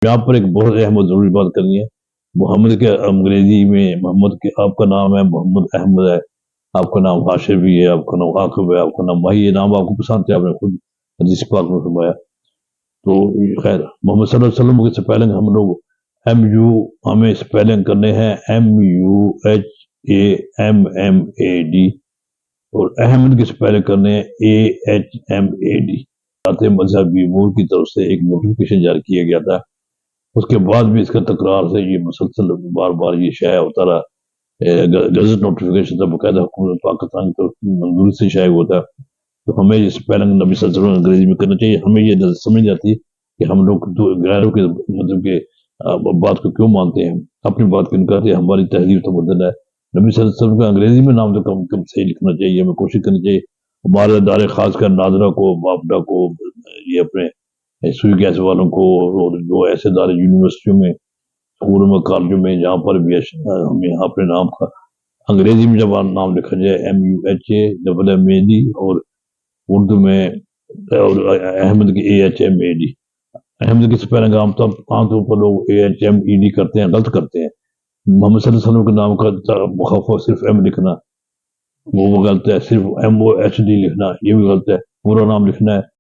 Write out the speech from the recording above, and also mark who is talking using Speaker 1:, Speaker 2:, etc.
Speaker 1: یہاں پر ایک بہت اہم اور ضروری بات کرنی ہے۔ محمد کے انگریزی میں محمد کے آپ کا نام ہے محمد احمد ہے، آپ کا نام حاشر بھی ہے، آپ کا نام عاقب ہے، آپ کا نام ماہی، یہ نام آپ کو پسند ہے، آپ نے خود حدیث پاک میں فرمایا۔ تو خیر محمد صلی اللہ علیہ وسلم کے سپیلنگ ہم لوگ ایم یو ہمیں سپیلنگ کرنے ہیں MUHAMMAD، اور احمد کی سپیلنگ کرنے ہیں AHMAD۔ مذہبی امور کی طرف سے ایک نوٹیفکیشن جاری کیا گیا تھا، اس کے بعد بھی اس کا تکرار سے یہ مسلسل بار بار یہ شائع ہوتا رہا۔ گزٹ نوٹیفکیشن تھا، باقاعدہ حکومت پاکستان کی طرف منظوری سے شائع ہوا تھا۔ تو ہمیں یہ سپیلنگ نبی صلی اللہ علیہ وسلم انگریزی میں کرنا چاہیے۔ ہمیں یہ سمجھ جاتی کہ ہم لوگ غیروں کے مطلب کہ بات کو کیوں مانتے ہیں، اپنی بات کیوں کرتے ہیں، ہماری تہذیب تو بدل ہے۔ نبی صلی اللہ علیہ وسلم کا انگریزی میں نام تو کم صحیح لکھنا چاہیے، ہمیں کوشش کرنی چاہیے۔ ہمارے ادارے خاص کر ناظرہ کو، بابڈا کو، یہ اپنے سوئی گیس والوں کو، اور جو ایسے ادارے یونیورسٹیوں میں، اسکولوں میں، کالجوں میں، جہاں پر بھی ہمیں اپنے نام کا انگریزی میں جب نام لکھا جائے MUHAMMAD، اور اردو میں اور احمد کی AHMAD۔ احمد کی سپیلنگ عام طور پر لوگ AHMED کرتے ہیں، غلط کرتے ہیں۔ محمد صلی اللہ علیہ وسلم کے نام کا مخفف صرف M لکھنا وہ غلط ہے، صرف MOHD لکھنا یہ بھی غلط ہے، پورا نام لکھنا ہے